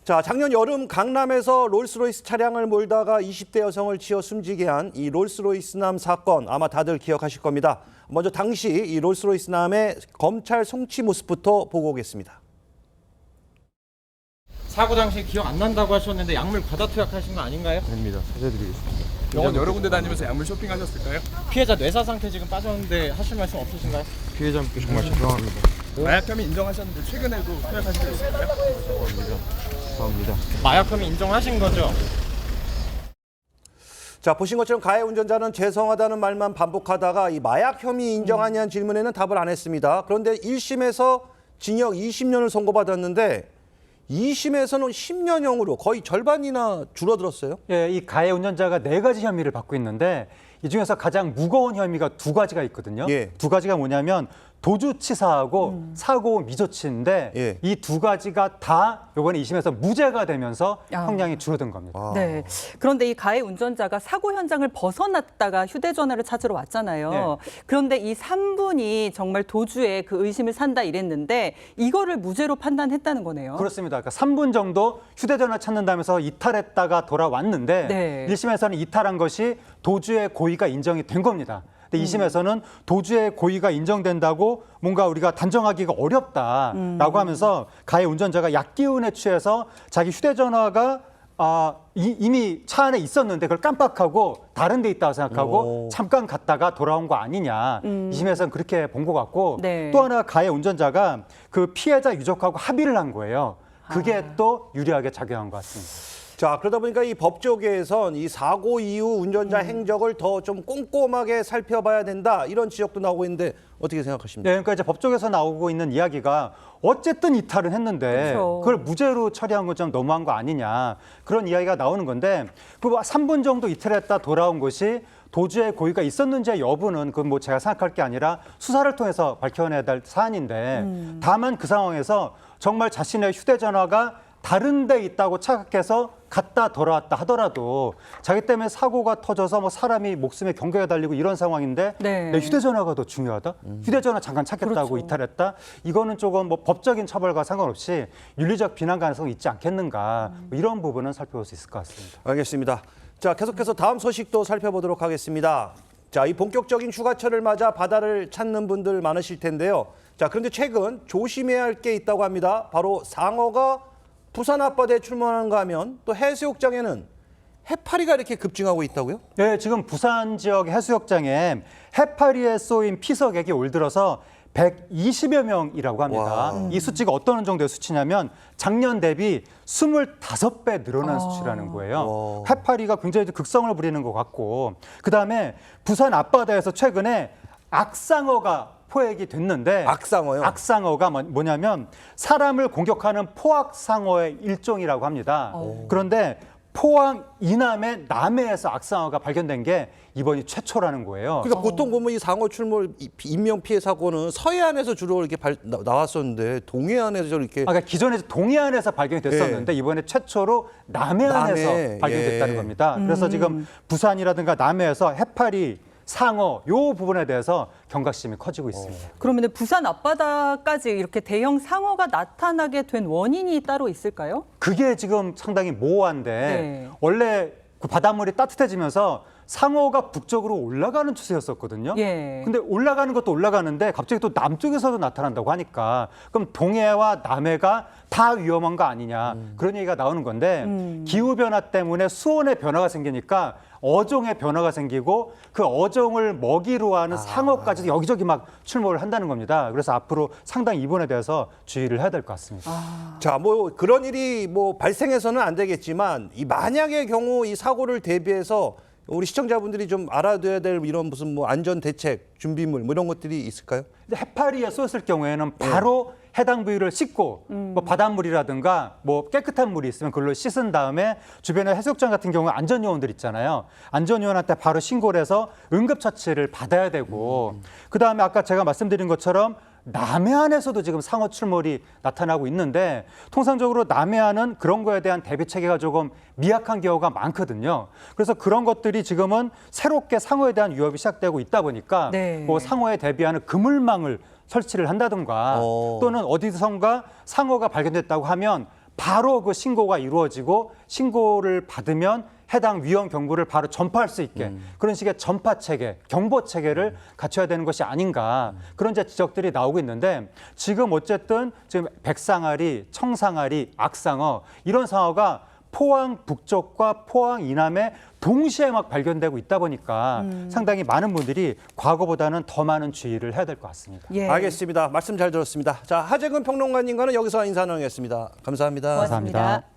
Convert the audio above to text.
자, 작년 여름 강남에서 롤스로이스 차량을 몰다가 20대 여성을 치어 숨지게 한 이 롤스로이스남 사건 아마 다들 기억하실 겁니다. 먼저 당시 이 롤스로이스남의 검찰 송치 모습부터 보고 오겠습니다. 사고 당시 기억 안 난다고 하셨는데 약물 과다 투약하신 거 아닌가요? 아닙니다. 사죄드리겠습니다. 병원 여러 군데 다니면서 약물 쇼핑하셨을까요? 피해자 뇌사 상태 지금 빠졌는데 하실 말씀 없으신가요? 피해자분께 정말 죄송합니다. 마약 혐의 인정하셨는데 최근에도 투약하신 적 있을까요? 죄송합니다. 마약 혐의 인정하신 거죠? 자, 보신 것처럼 가해 운전자는 죄송하다는 말만 반복하다가 이 마약 혐의 인정하냐는 질문에는 답을 안 했습니다. 그런데 1심에서 징역 20년을 선고받았는데 2심에서는 10년형으로 거의 절반이나 줄어들었어요. 예, 이 가해 운전자가 4가지 혐의를 받고 있는데 이 중에서 가장 무거운 혐의가 2가지가 있거든요. 예. 2가지가 뭐냐면 도주치사하고 사고 미조치인데 예. 이 2가지가 다 이번에 2심에서 무죄가 되면서 형량이 줄어든 겁니다. 네. 그런데 이 가해 운전자가 사고 현장을 벗어났다가 휴대전화를 찾으러 왔잖아요. 그런데 이 3분이 정말 도주에 그 의심을 산다 이랬는데 이거를 무죄로 판단했다는 거네요. 그렇습니다. 그러니까 3분 정도 휴대전화 찾는다면서 이탈했다가 돌아왔는데 네. 1심에서는 이탈한 것이 도주의 고의가 인정이 된 겁니다. 근데 2심에서는 도주의 고의가 인정된다고 뭔가 우리가 단정하기가 어렵다라고 하면서 가해 운전자가 약기운에 취해서 자기 휴대전화가 이미 차 안에 있었는데 그걸 깜빡하고 다른 데 있다고 생각하고 잠깐 갔다가 돌아온 거 아니냐. 2심에서는 그렇게 본 것 같고 네. 또 하나 가해 운전자가 그 피해자 유족하고 합의를 한 거예요. 그게 또 유리하게 작용한 것 같습니다. 자, 그러다 보니까 이 법조계에선 이 사고 이후 운전자 행적을 더 좀 꼼꼼하게 살펴봐야 된다 이런 지적도 나오고 있는데 어떻게 생각하십니까? 네, 그러니까 이제 법조계에서 나오고 있는 이야기가 어쨌든 이탈은 했는데 그렇죠. 그걸 무죄로 처리한 건 좀 너무한 거 아니냐 그런 이야기가 나오는 건데 그 3분 정도 이탈했다 돌아온 것이 도주의 고의가 있었는지의 여부는 그건 뭐 제가 생각할 게 아니라 수사를 통해서 밝혀내야 될 사안인데 다만 그 상황에서 정말 자신의 휴대전화가 다른 데 있다고 착각해서 갔다 돌아왔다 하더라도 자기 때문에 사고가 터져서 뭐 사람이 목숨에 경계가 달리고 이런 상황인데 네. 내 휴대전화가 더 중요하다? 휴대전화 잠깐 찾겠다고 그렇죠. 이탈했다? 이거는 조금 뭐 법적인 처벌과 상관없이 윤리적 비난 가능성이 있지 않겠는가 뭐 이런 부분은 살펴볼 수 있을 것 같습니다. 알겠습니다. 자, 계속해서 다음 소식도 살펴보도록 하겠습니다. 자, 이 본격적인 휴가철을 맞아 바다를 찾는 분들 많으실 텐데요. 자, 그런데 최근 조심해야 할 게 있다고 합니다. 바로 상어가 부산 앞바다에 출몰하는가 하면 또 해수욕장에는 해파리가 이렇게 급증하고 있다고요? 네, 지금 부산 지역 해수욕장에 해파리에 쏘인 피서객이 올 들어서 120여 명이라고 합니다. 와. 이 수치가 어떤 정도의 수치냐면 작년 대비 25배 늘어난 수치라는 거예요. 해파리가 굉장히 극성을 부리는 것 같고 그다음에 부산 앞바다에서 최근에 악상어가 포획이 됐는데 악상어요? 악상어가 뭐냐면 사람을 공격하는 포악상어의 일종이라고 합니다. 그런데 포항 이남의 남해에서 악상어가 발견된 게 이번이 최초라는 거예요. 그러니까 보통 보면 이 상어 출몰 인명 피해 사고는 서해안에서 주로 이렇게 나왔었는데 동해안에서 이렇게 그러니까 기존에 동해안에서 발견이 됐었는데 이번에 최초로 남해안에서 남해, 발견됐다는 예. 겁니다. 그래서 지금 부산이라든가 남해에서 해파리, 상어 요 부분에 대해서 경각심이 커지고 있습니다. 그러면 부산 앞바다까지 이렇게 대형 상어가 나타나게 된 원인이 따로 있을까요? 그게 지금 상당히 모호한데 네. 원래 그 바닷물이 따뜻해지면서 상어가 북쪽으로 올라가는 추세였었거든요. 예. 근데 올라가는 것도 올라가는데 갑자기 또 남쪽에서도 나타난다고 하니까 그럼 동해와 남해가 다 위험한 거 아니냐 그런 얘기가 나오는 건데 기후변화 때문에 수온의 변화가 생기니까 어종의 변화가 생기고 그 어종을 먹이로 하는 상어까지 여기저기 막 출몰을 한다는 겁니다. 그래서 앞으로 상당히 이 부분에 대해서 주의를 해야 될 것 같습니다. 자, 뭐 그런 일이 뭐 발생해서는 안 되겠지만 이 만약의 경우 이 사고를 대비해서 우리 시청자분들이 좀 알아둬야 될 이런 무슨 뭐 안전 대책, 준비물 뭐 이런 것들이 있을까요? 근데 해파리에 쏘였을 경우에는 바로 해당 부위를 씻고 뭐 바닷물이라든가 뭐 깨끗한 물이 있으면 그걸로 씻은 다음에 주변에 해수욕장 같은 경우에 안전요원들 있잖아요. 안전요원한테 바로 신고를 해서 응급처치를 받아야 되고 그다음에 아까 제가 말씀드린 것처럼 남해안에서도 지금 상어 출몰이 나타나고 있는데 통상적으로 남해안은 그런 거에 대한 대비 체계가 조금 미약한 경우가 많거든요. 그래서 그런 것들이 지금은 새롭게 상어에 대한 위협이 시작되고 있다 보니까 네. 뭐 상어에 대비하는 그물망을 설치를 한다든가 또는 어디선가 상어가 발견됐다고 하면 바로 그 신고가 이루어지고 신고를 받으면 해당 위험 경보를 바로 전파할 수 있게 그런 식의 전파 체계, 경보 체계를 갖춰야 되는 것이 아닌가 그런 이제 지적들이 나오고 있는데 지금 어쨌든 지금 백상아리, 청상아리, 악상어 이런 상어가 포항 북쪽과 포항 이남에 동시에 막 발견되고 있다 보니까 상당히 많은 분들이 과거보다는 더 많은 주의를 해야 될 것 같습니다. 예. 알겠습니다. 말씀 잘 들었습니다. 자, 하재근 평론가님과는 여기서 인사 나누겠습니다. 감사합니다. 고맙습니다. 감사합니다.